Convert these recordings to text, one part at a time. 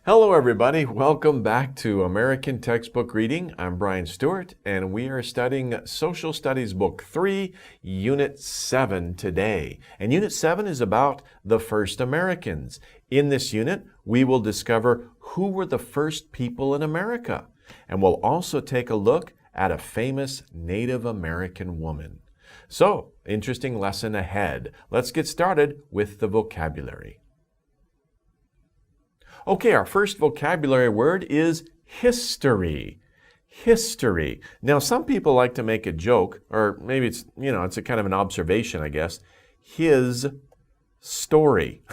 Hello everybody, welcome back to American Textbook Reading. I'm Brian Stuart and we are studying Social Studies Book 3, Unit 7 today. And Unit 7 is about the first Americans. In this unit, we will discover who were the first people in America. And we'll also take a look at a famous Native American woman. So, interesting lesson ahead. Let's get started with the vocabulary. Okay, our first vocabulary word is history. History. Now, some people like to make a joke, or maybe it's a kind of an observation, I guess. His story.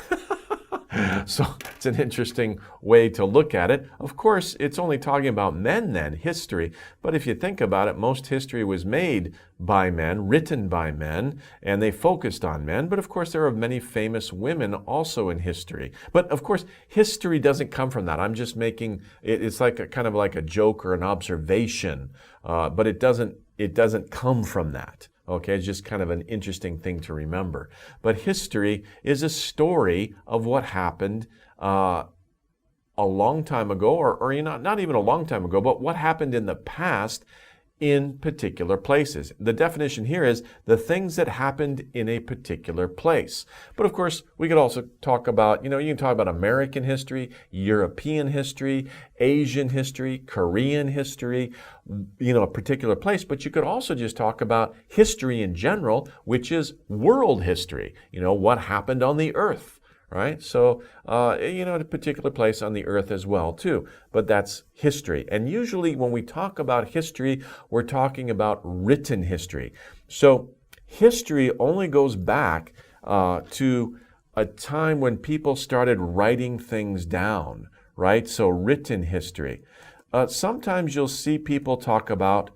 So it's an interesting way to look at it. Of course, it's only talking about men then, history. But if you think about it, most history was made by men, written by men, and they focused on men. But of course, there are many famous women also in history. But of course, history doesn't come from that. I'm just making it's like kind of like a joke or an observation, but it doesn't come from that. Okay, it's just kind of an interesting thing to remember. But history is a story of what happened a long time ago, or not even a long time ago, but what happened in the past in particular places. The definition here is the things that happened in a particular place. But of course, we could also talk about, you can talk about American history, European history, Asian history, Korean history, a particular place. But you could also just talk about history in general, which is world history, what happened on the earth. Right? So, a particular place on the earth as well, too. But that's history. And usually when we talk about history, we're talking about written history. So history only goes back to a time when people started writing things down, right? So written history. Sometimes you'll see people talk about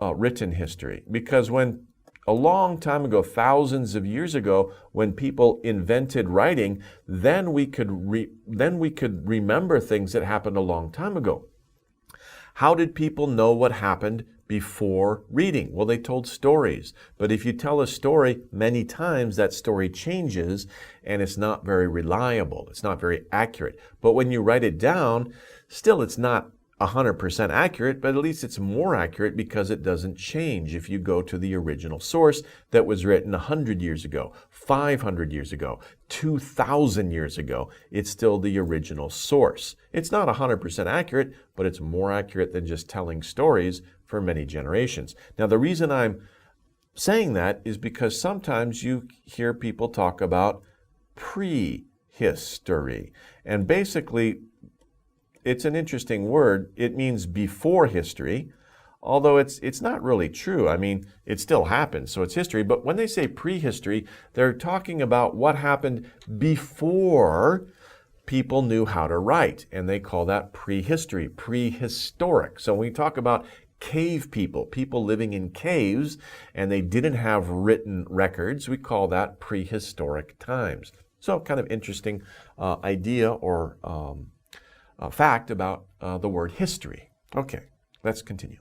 written history because when a long time ago, thousands of years ago, when people invented writing, then we could remember things that happened a long time ago. How did people know what happened before reading? Well, they told stories. But if you tell a story many times, that story changes and it's not very reliable. It's not very accurate. But when you write it down, still it's not 100% accurate, but at least it's more accurate because it doesn't change if you go to the original source that was written 100 years ago, 500 years ago, 2,000 years ago. It's still the original source. It's not 100% accurate, but it's more accurate than just telling stories for many generations. Now, the reason I'm saying that is because sometimes you hear people talk about prehistory. And basically, it's an interesting word. It means before history, although it's not really true. I mean, it still happens, so it's history. But when they say prehistory, they're talking about what happened before people knew how to write, and they call that prehistory, prehistoric. So when we talk about cave people living in caves, and they didn't have written records, we call that prehistoric times. So kind of interesting idea or fact about the word history. Okay, let's continue.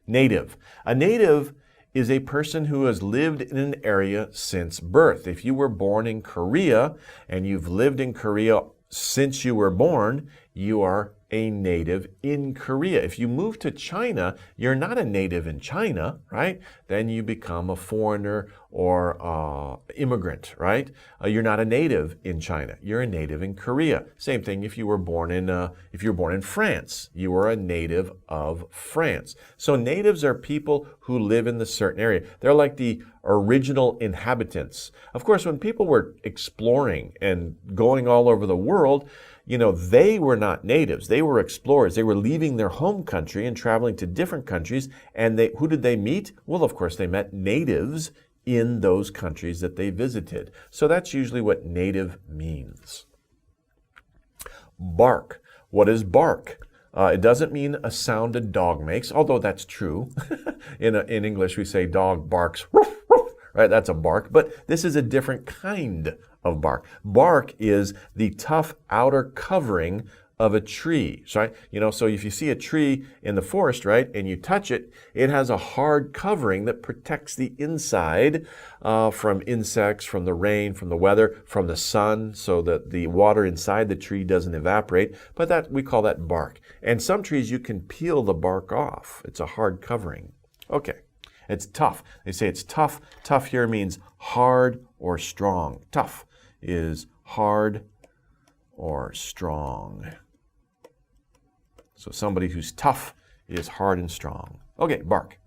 Native. A native is a person who has lived in an area since birth. If you were born in Korea and you've lived in Korea since you were born, you are a native in Korea. If you move to China, you're not a native in China, right? Then you become a foreigner or immigrant, right? You're not a native in China. You're a native in Korea. Same thing if you were born in France. You are a native of France. So natives are people who live in the certain area. They're like the original inhabitants. Of course, when people were exploring and going all over the world, they were not natives. They were explorers. They were leaving their home country and traveling to different countries. And who did they meet? Well, of course, they met natives in those countries that they visited. So that's usually what native means. Bark. What is bark? It doesn't mean a sound a dog makes, although that's true. In English, we say dog barks, woof, woof, right? That's a bark. But this is a different kind of bark. Bark is the tough outer covering of a tree, right? So if you see a tree in the forest, right, and you touch it, it has a hard covering that protects the inside from insects, from the rain, from the weather, from the sun, so that the water inside the tree doesn't evaporate. But we call that bark. And some trees you can peel the bark off. It's a hard covering. Okay, it's tough. They say it's tough. Tough here means hard or strong. Tough is hard or strong. So somebody who's tough is hard and strong. Okay, bark.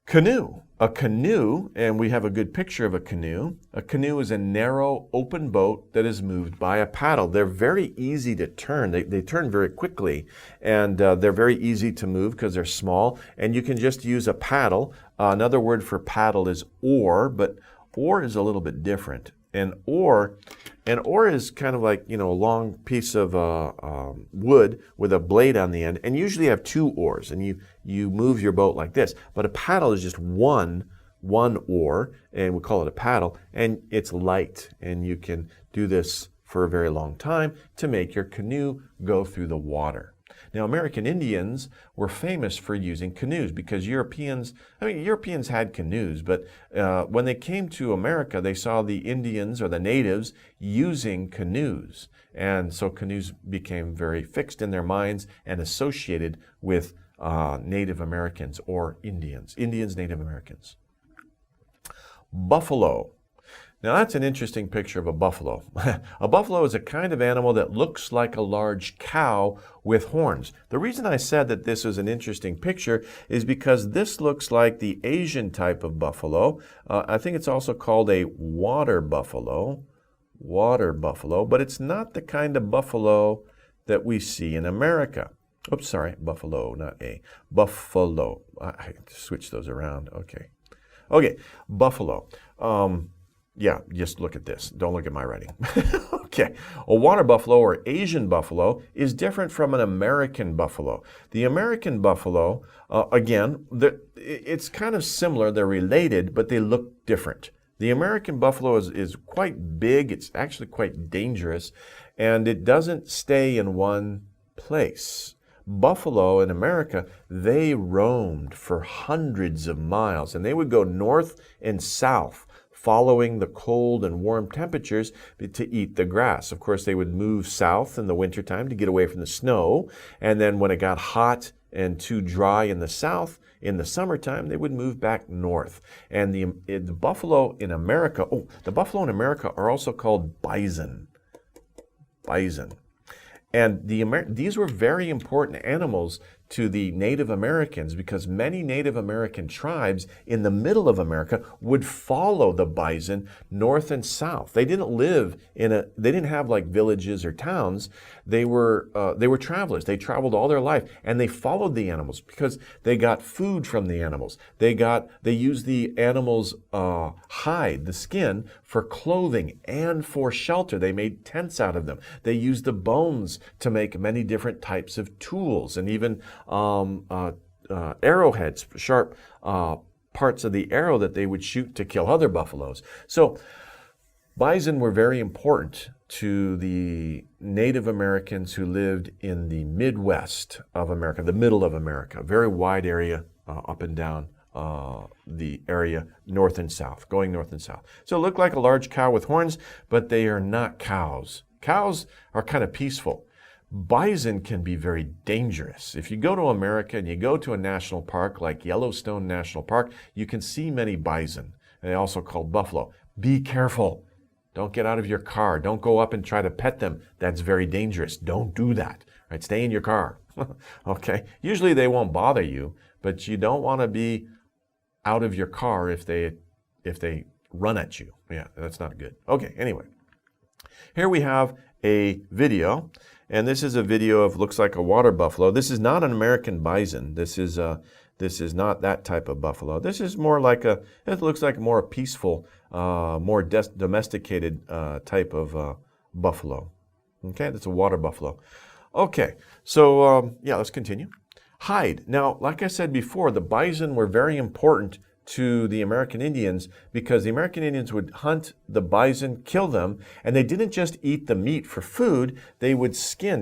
Canoe. A canoe, and we have a good picture of a canoe. A canoe is a narrow, open boat that is moved by a paddle. They're very easy to turn. They turn very quickly, and they're very easy to move because they're small, and you can just use a paddle. Another word for paddle is oar, but oar is a little bit different. An oar is kind of like, a long piece of wood with a blade on the end, and usually you have two oars, and you move your boat like this. But a paddle is just one oar, and we call it a paddle, and it's light, and you can do this for a very long time to make your canoe go through the water. Now, American Indians were famous for using canoes because Europeans had canoes, but when they came to America, they saw the Indians or the natives using canoes. And so canoes became very fixed in their minds and associated with Native Americans or Indians, Native Americans. Buffalo. Now that's an interesting picture of a buffalo. A buffalo is a kind of animal that looks like a large cow with horns. The reason I said that this is an interesting picture is because this looks like the Asian type of buffalo. I think it's also called a water buffalo, but it's not the kind of buffalo that we see in America. Oops, sorry, buffalo, not a. Buffalo. I switched those around. Okay, buffalo. Yeah, just look at this. Don't look at my writing. Okay. A water buffalo or Asian buffalo is different from an American buffalo. The American buffalo, again, it's kind of similar. They're related, but they look different. The American buffalo is quite big. It's actually quite dangerous, and it doesn't stay in one place. Buffalo in America, they roamed for hundreds of miles, and they would go north and south, following the cold and warm temperatures to eat the grass. Of course, they would move south in the wintertime to get away from the snow. And then when it got hot and too dry in the south, in the summertime, they would move back north. And the buffalo in America, the buffalo in America are also called bison. Bison. And these were very important animals to the Native Americans because many Native American tribes in the middle of America would follow the bison north and south. They didn't live they didn't have like villages or towns. They were travelers. They traveled all their life and they followed the animals because they got food from the animals. They used the animals' hide, the skin, for clothing and for shelter. They made tents out of them. They used the bones to make many different types of tools and even arrowheads, sharp parts of the arrow that they would shoot to kill other buffaloes. So bison were very important to the Native Americans who lived in the Midwest of America, the middle of America, a very wide area up and down the area north and south, going north and south. So it looked like a large cow with horns, but they are not cows. Cows are kind of peaceful. Bison can be very dangerous. If you go to America and you go to a national park like Yellowstone National Park, you can see many bison. And they're also called buffalo. Be careful. Don't get out of your car. Don't go up and try to pet them. That's very dangerous. Don't do that. Right? Stay in your car. Okay? Usually they won't bother you, but you don't want to be out of your car if they run at you. Yeah, that's not good. Okay, anyway. Here we have a video, and this is a video of looks like a water buffalo. This is not an American bison. This is not that type of buffalo. This is more like it looks like more a peaceful, more domesticated type of buffalo. Okay, that's a water buffalo. Okay, so yeah, let's continue. Hide. Now, like I said before, the bison were very important to the American Indians because the American Indians would hunt the bison, kill them, and they didn't just eat the meat for food, they would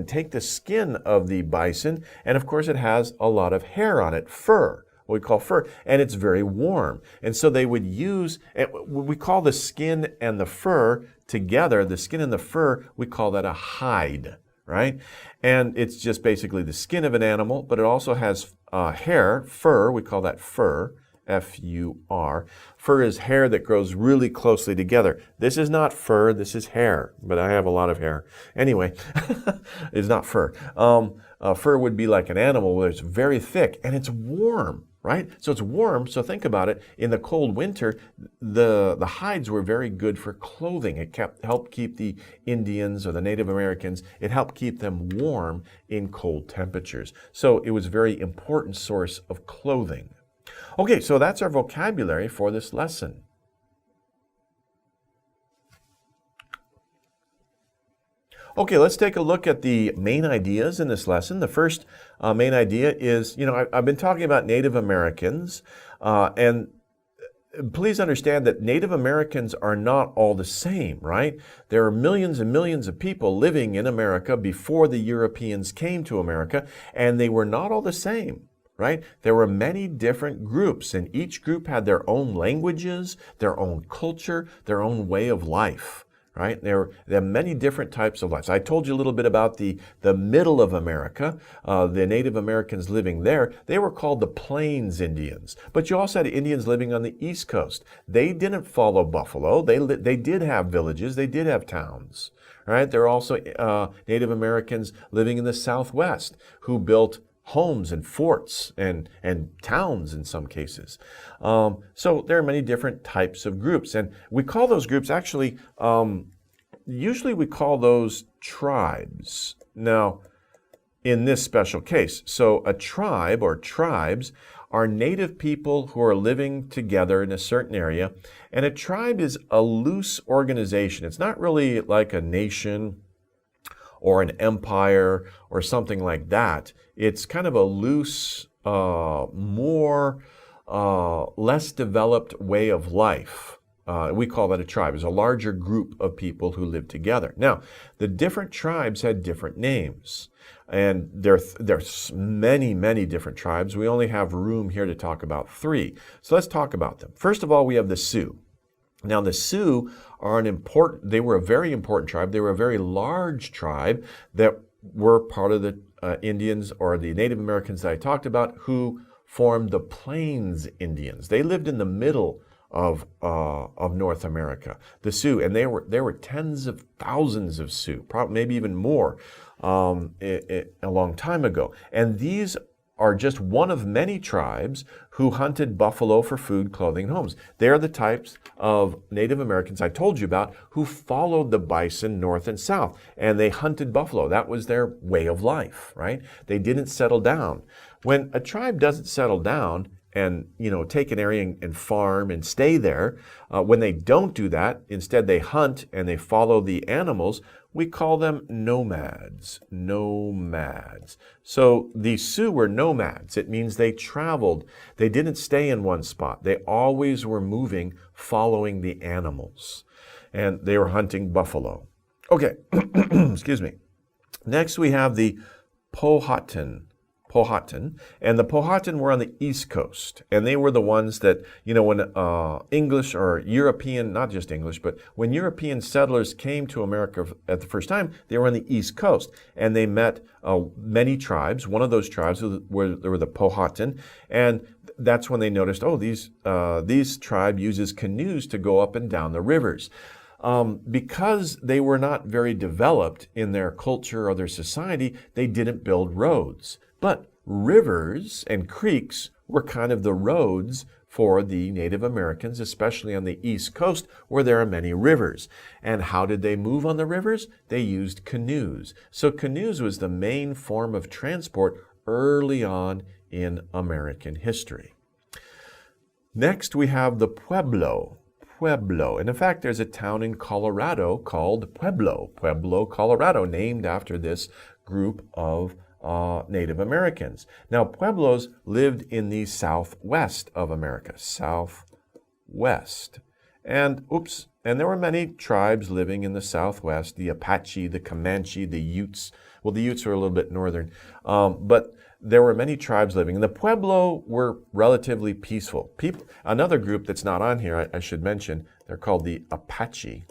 take the skin of the bison, and of course it has a lot of hair on it, fur, what we call fur, and it's very warm. And so they would use, we call the skin and the fur together, the skin and the fur, we call that a hide, right? And it's just basically the skin of an animal, but it also has hair, fur, we call that fur, F-U-R. Fur is hair that grows really closely together. This is not fur, this is hair, but I have a lot of hair. Anyway, it's not fur. Fur would be like an animal where it's very thick and it's warm, right? So it's warm, so think about it. In the cold winter, the hides were very good for clothing. It helped keep the Indians or the Native Americans, it helped keep them warm in cold temperatures. So it was a very important source of clothing. Okay, so that's our vocabulary for this lesson. Okay, let's take a look at the main ideas in this lesson. The first main idea is, I've been talking about Native Americans, and please understand that Native Americans are not all the same, right? There are millions and millions of people living in America before the Europeans came to America, and they were not all the same. Right? There were many different groups, and each group had their own languages, their own culture, their own way of life. Right? There are many different types of lives. I told you a little bit about the middle of America, the Native Americans living there. They were called the Plains Indians. But you also had Indians living on the East Coast. They didn't follow buffalo. They did have villages. They did have towns. Right? There are also Native Americans living in the Southwest who built homes and forts and towns in some cases. So there are many different types of groups. And we call those groups actually, usually we call those tribes. Now, in this special case, so a tribe or tribes are native people who are living together in a certain area. And a tribe is a loose organization. It's not really like a nation or an empire or something like that. It's kind of a loose, less developed way of life. We call that a tribe. It's a larger group of people who live together. Now, the different tribes had different names. And there's many, many different tribes. We only have room here to talk about 3. So let's talk about them. First of all, we have the Sioux. Now, the Sioux they were a very important tribe. They were a very large tribe that were part of the Indians or the Native Americans that I talked about who formed the Plains Indians. They lived in the middle of North America, the Sioux, and there were tens of thousands of Sioux, probably maybe even more a long time ago. And these are just one of many tribes who hunted buffalo for food, clothing, and homes. They're the types of Native Americans I told you about who followed the bison north and south, and they hunted buffalo. That was their way of life, right? They didn't settle down. When a tribe doesn't settle down and take an area and farm and stay there, when they don't do that, instead they hunt and they follow the animals, we call them nomads. Nomads. So the Sioux were nomads. It means they traveled. They didn't stay in one spot. They always were moving, following the animals. And they were hunting buffalo. Okay, excuse me. Next we have the Powhatan. And the Powhatan were on the East Coast, and they were the ones that, when English or European, not just English, but when European settlers came to America at the first time, they were on the East Coast, and they met many tribes. One of those tribes were the Powhatan, and that's when they noticed, these tribe uses canoes to go up and down the rivers. Because they were not very developed in their culture or their society, they didn't build roads. But rivers and creeks were kind of the roads for the Native Americans, especially on the East Coast where there are many rivers. And how did they move on the rivers? They used canoes. So canoes was the main form of transport early on in American history. Next, we have the Pueblo. And in fact, there's a town in Colorado called Pueblo, Colorado, named after this group of Native Americans. Now, Pueblos lived in the southwest of America, southwest. And, and there were many tribes living in the southwest, the Apache, the Comanche, the Utes. Well, the Utes are a little bit northern, but there were many tribes living. And the Pueblo were relatively peaceful. Another group that's not on here, I should mention, they're called the Apache.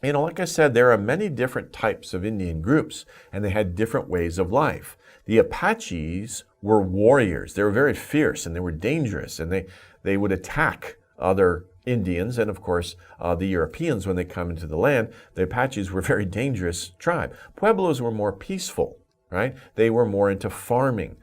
You know, like I said, there are many different types of Indian groups, and they had different ways of life. The Apaches were warriors. They were very fierce, and they were dangerous, and they would attack other Indians, and of course, the Europeans, when they come into the land. The Apaches were a very dangerous tribe. Pueblos were more peaceful, right? They were more into farming.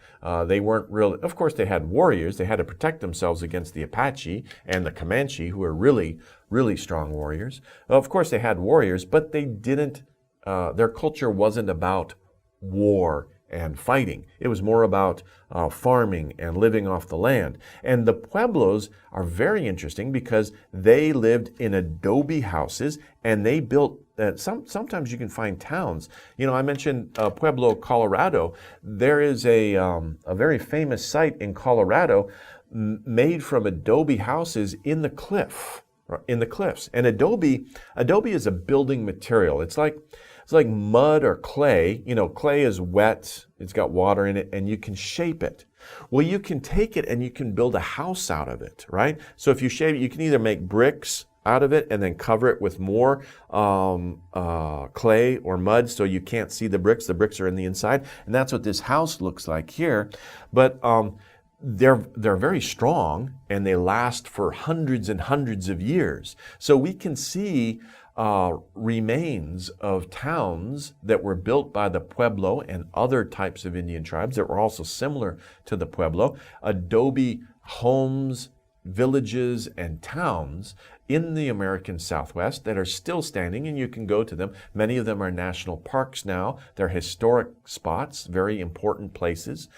They weren't really, of course, they had warriors. They had to protect themselves against the Apache and the Comanche, who were really, really strong warriors. Of course, they had warriors, but they didn't, their culture wasn't about war and fighting. It was more about farming and living off the land. And the Pueblos are very interesting because they lived in adobe houses, and they built, sometimes you can find towns. You know, I mentioned Pueblo, Colorado. There is a very famous site in Colorado made from adobe houses in the cliffs. And adobe is a building material. It's like mud or clay. You know, clay is wet, it's got water in it, and you can shape it. Well, you can take it and you can build a house out of it, right? So if you shape it, you can either make bricks out of it and then cover it with more clay or mud so you can't see the bricks. The bricks are in the inside, and that's what this house looks like here. But they're very strong, and they last for hundreds and hundreds of years. So we can see remains of towns that were built by the Pueblo and other types of Indian tribes that were also similar to the Pueblo. Adobe homes, villages, and towns in the American Southwest that are still standing, and you can go to them. Many of them are national parks now. They're historic spots, very important places,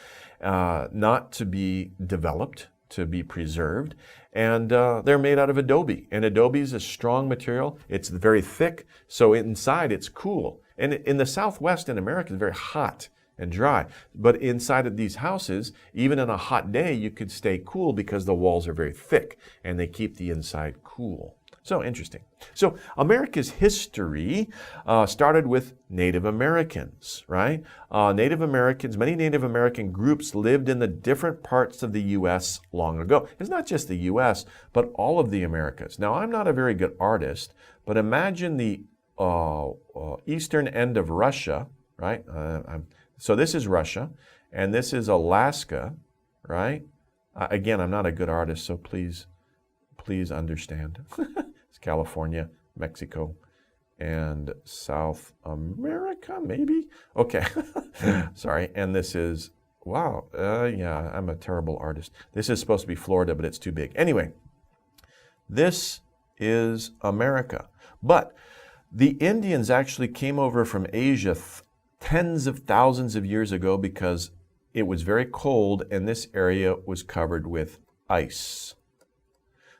not to be developed, to be preserved. And they're made out of adobe. And adobe is a strong material. It's very thick, so inside it's cool. And in the Southwest in America, it's very hot and dry. But inside of these houses, even on a hot day, you could stay cool because the walls are very thick and they keep the inside cool. So interesting. So America's history started with Native Americans, right? Native Americans, many Native American groups lived in the different parts of the U.S. long ago. It's not just the U.S., but all of the Americas. Now, I'm not a very good artist, but imagine the eastern end of Russia, right? So this is Russia, and this is Alaska, right? Again, I'm not a good artist, so please understand. It's California, Mexico, and South America, maybe? Okay, sorry. And this is, wow, yeah, I'm a terrible artist. This is supposed to be Florida, but it's too big. Anyway, this is America. But the Indians actually came over from Asia tens of thousands of years ago because it was very cold and this area was covered with ice.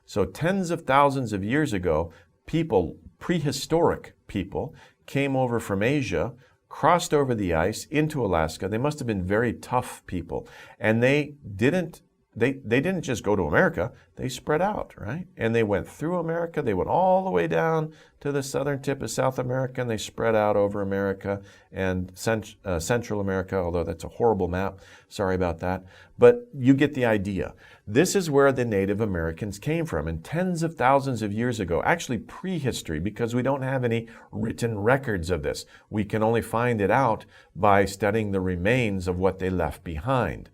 So tens of thousands of years ago, people, prehistoric people, came over from Asia, crossed over the ice into Alaska. They must have been very tough people. And they didn't just go to America, they spread out, right? And they went through America, they went all the way down to the southern tip of South America, and they spread out over America and Central America, although that's a horrible map, sorry about that. But you get the idea. This is where the Native Americans came from, and tens of thousands of years ago, actually prehistory, because we don't have any written records of this. We can only find it out by studying the remains of what they left behind.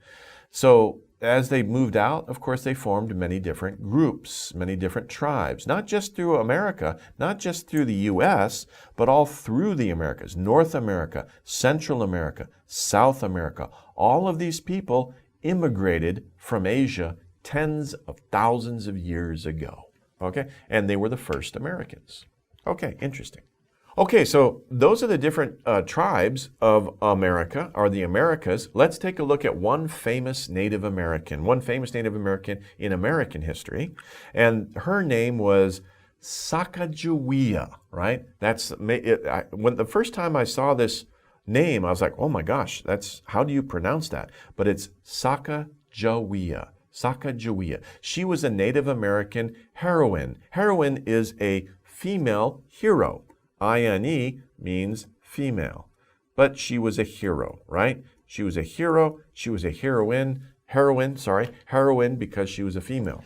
So as they moved out, of course, they formed many different groups, many different tribes, not just through America, not just through the U.S., but all through the Americas, North America, Central America, South America. All of these people immigrated from Asia tens of thousands of years ago, okay? And they were the first Americans. Okay, interesting. Okay, so those are the different tribes of America, or the Americas. Let's take a look at one famous Native American in American history. And her name was Sacagawea, right? When the first time I saw this name, I was like, oh my gosh, how do you pronounce that? But it's Sacagawea. Sacagawea. She was a Native American heroine. Heroine is a female hero. I-N-E means female. But she was a hero, right? She was a hero. She was a heroine because she was a female.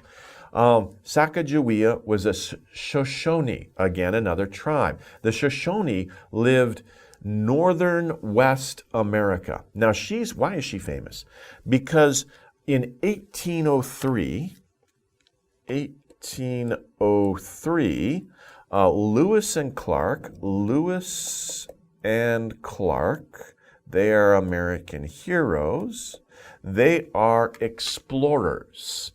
Sacagawea was a Shoshone, again, another tribe. The Shoshone lived northern West America. Now, why is she famous? Because in 1803, Lewis and Clark, they are American heroes. They are explorers.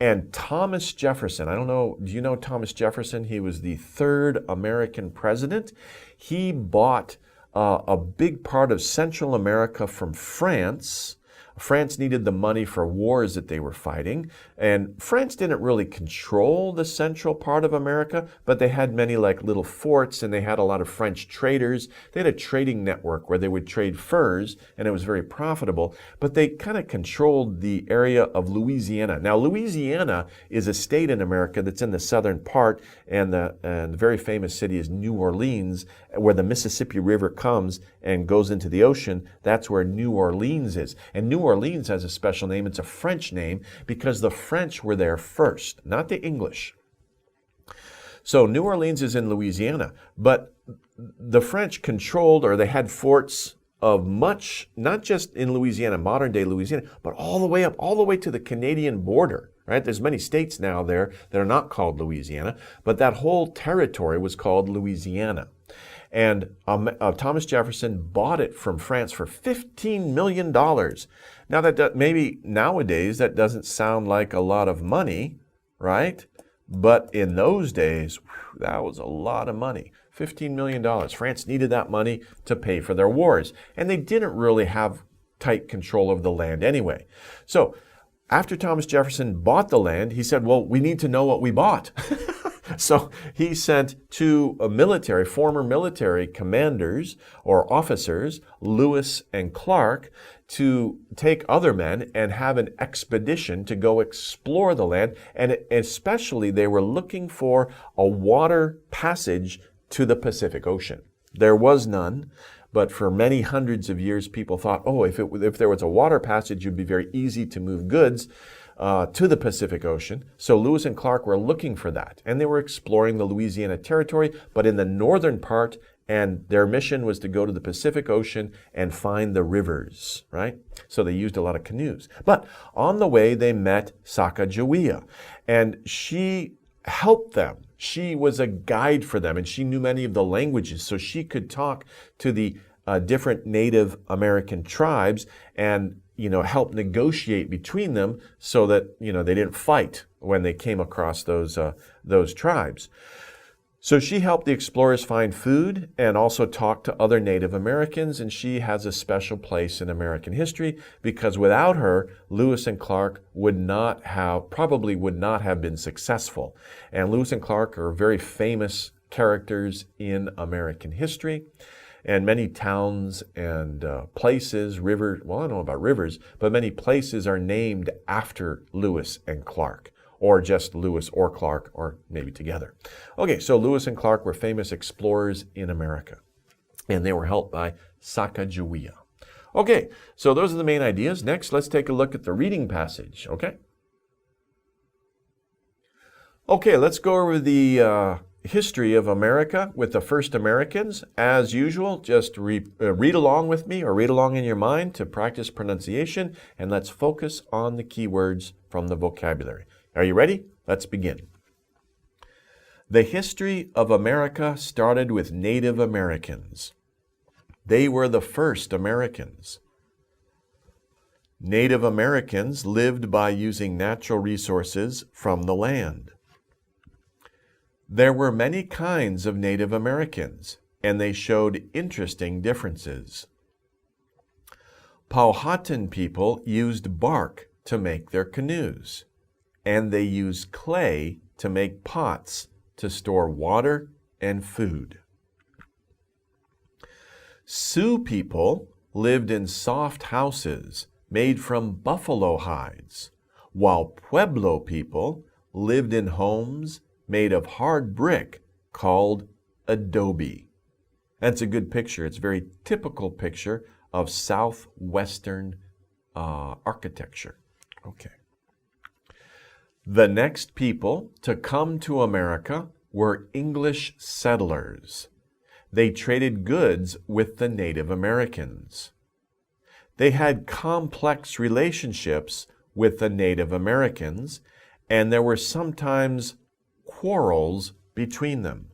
And Thomas Jefferson, I don't know, do you know Thomas Jefferson? He was the third American president. He bought a big part of Central America from France. France needed the money for wars that they were fighting, and France didn't really control the central part of America, but they had many like little forts, and they had a lot of French traders. They had a trading network where they would trade furs, and it was very profitable, but they kind of controlled the area of Louisiana. Now, Louisiana is a state in America that's in the southern part, and the very famous city is New Orleans, where the Mississippi River comes and goes into the ocean. That's where New Orleans is. And New Orleans has a special name. It's a French name because the French were there first, not the English. So New Orleans is in Louisiana, but the French controlled, or they had forts of much, not just in Louisiana, modern day Louisiana, but all the way up, all the way to the Canadian border, right? There's many states now there that are not called Louisiana, but that whole territory was called Louisiana. And Thomas Jefferson bought it from France for $15 million. Now, maybe nowadays that doesn't sound like a lot of money, right? But in those days, that was a lot of money. $15 million. France needed that money to pay for their wars. And they didn't really have tight control of the land anyway. So after Thomas Jefferson bought the land, he said, well, we need to know what we bought. So he sent two former military commanders or officers, Lewis and Clark, to take other men and have an expedition to go explore the land. And especially they were looking for a water passage to the Pacific Ocean. There was none. But for many hundreds of years, people thought, oh, if there was a water passage, it would be very easy to move goods to the Pacific Ocean. So Lewis and Clark were looking for that. And they were exploring the Louisiana Territory, but in the northern part, and their mission was to go to the Pacific Ocean and find the rivers, right? So they used a lot of canoes. But on the way, they met Sacagawea, and she helped them. She was a guide for them, and she knew many of the languages, so she could talk to the different Native American tribes and help negotiate between them so that they didn't fight when they came across those tribes. So she helped the explorers find food and also talk to other Native Americans, and she has a special place in American history because without her, Lewis and Clark probably would not have been successful. And Lewis and Clark are very famous characters in American history. And many towns and places, rivers, well, I don't know about rivers, but many places are named after Lewis and Clark, or just Lewis or Clark, or maybe together. Okay, so Lewis and Clark were famous explorers in America, and they were helped by Sacagawea. Okay, so those are the main ideas. Next, let's take a look at the reading passage, okay? Okay, let's go over the history of America with the first Americans. As usual, just read along with me or read along in your mind to practice pronunciation, and let's focus on the key words from the vocabulary. Are you ready? Let's begin. The history of America started with Native Americans. They were the first Americans. Native Americans lived by using natural resources from the land. There were many kinds of Native Americans, and they showed interesting differences. Powhatan people used bark to make their canoes, and they used clay to make pots to store water and food. Sioux people lived in soft houses made from buffalo hides, while Pueblo people lived in homes made of hard brick called adobe. That's a good picture. It's a very typical picture of southwestern architecture. Okay. The next people to come to America were English settlers. They traded goods with the Native Americans. They had complex relationships with the Native Americans, and there were sometimes quarrels between them.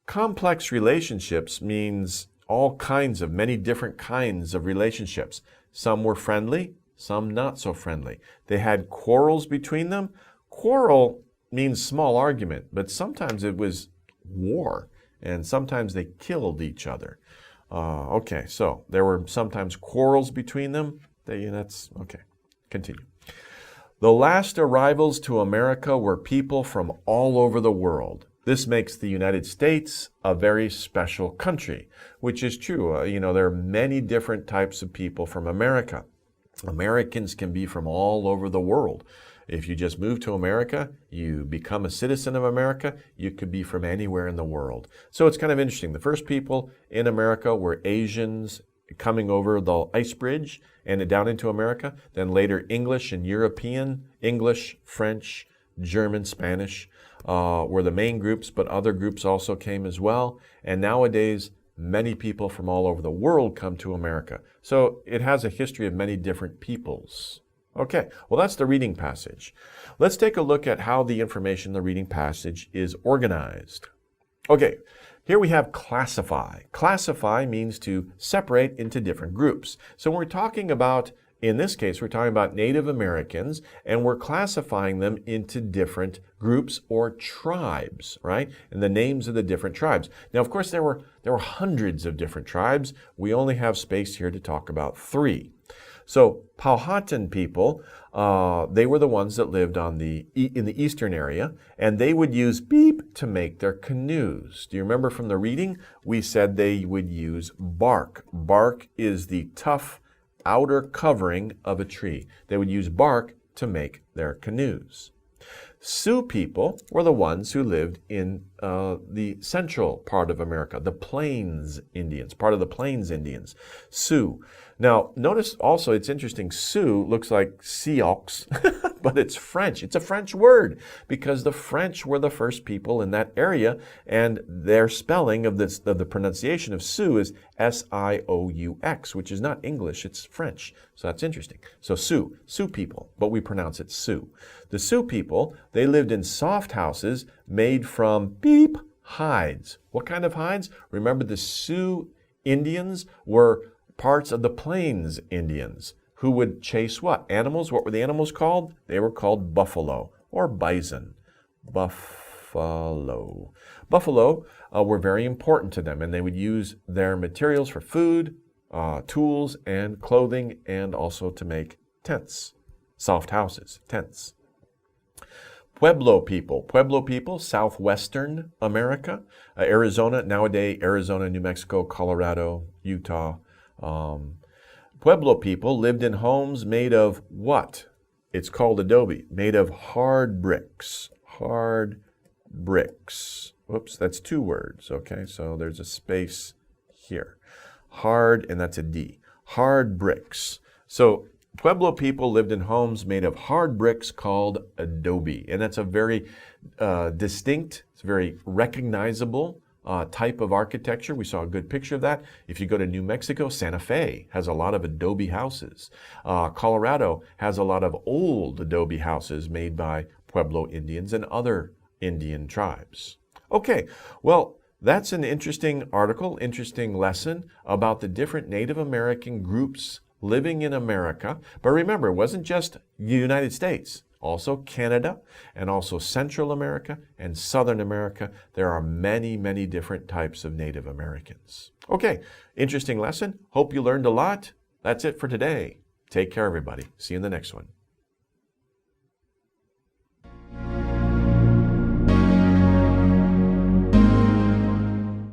Complex relationships means many different kinds of relationships. Some were friendly, some not so friendly. They had quarrels between them. Quarrel means small argument, but sometimes it was war, and sometimes they killed each other. Okay, so there were sometimes quarrels between them. That's okay. Continue. The last arrivals to America were people from all over the world. This makes the United States a very special country, which is true. There are many different types of people from America. Americans can be from all over the world. If you just move to America, you become a citizen of America, you could be from anywhere in the world. So it's kind of interesting. The first people in America were Asians coming over the ice bridge and down into America. Then later English and European, English, French, German, Spanish were the main groups, but other groups also came as well. And nowadays, many people from all over the world come to America. So it has a history of many different peoples. Okay, well, that's the reading passage. Let's take a look at how the information in the reading passage is organized. Okay, here we have classify. Classify means to separate into different groups. So when we're talking about, in this case, we're talking about Native Americans, and we're classifying them into different groups or tribes, right? And the names of the different tribes. Now, of course, there were hundreds of different tribes. We only have space here to talk about 3. So Powhatan people, they were the ones that lived in the eastern area, and they would use beep to make their canoes. Do you remember from the reading? We said they would use bark. Bark is the tough outer covering of a tree. They would use bark to make their canoes. Sioux people were the ones who lived in the central part of America, the Plains Indians, part of the Plains Indians, Sioux. Now, notice also it's interesting, Sioux looks like Sioux, but it's French. It's a French word because the French were the first people in that area, and their spelling of the pronunciation of Sioux is S-I-O-U-X, which is not English, it's French. So that's interesting. So Sioux people, but we pronounce it Sioux. The Sioux people, they lived in soft houses made from beep hides. What kind of hides? Remember, the Sioux Indians were parts of the Plains Indians who would chase what? Animals. What were the animals called? They were called buffalo or bison. Buffalo. Buffalo were very important to them, and they would use their materials for food, tools, and clothing, and also to make tents, soft houses, tents. Pueblo people, southwestern America, Arizona, nowadays Arizona, New Mexico, Colorado, Utah. Pueblo people lived in homes made of what? It's called adobe, made of hard bricks. Hard bricks. Whoops, that's 2 words, okay? So there's a space here. Hard, and that's a D. Hard bricks. So Pueblo people lived in homes made of hard bricks called adobe. And that's a very distinct, it's very recognizable type of architecture. We saw a good picture of that. If you go to New Mexico, Santa Fe has a lot of adobe houses. Colorado has a lot of old adobe houses made by Pueblo Indians and other Indian tribes. Okay, well, that's an interesting article, interesting lesson about the different Native American groups living in America. But remember, it wasn't just the United States. Also Canada, and also Central America and Southern America. There are many, many different types of Native Americans. Okay, interesting lesson. Hope you learned a lot. That's it for today. Take care, everybody. See you in the next one.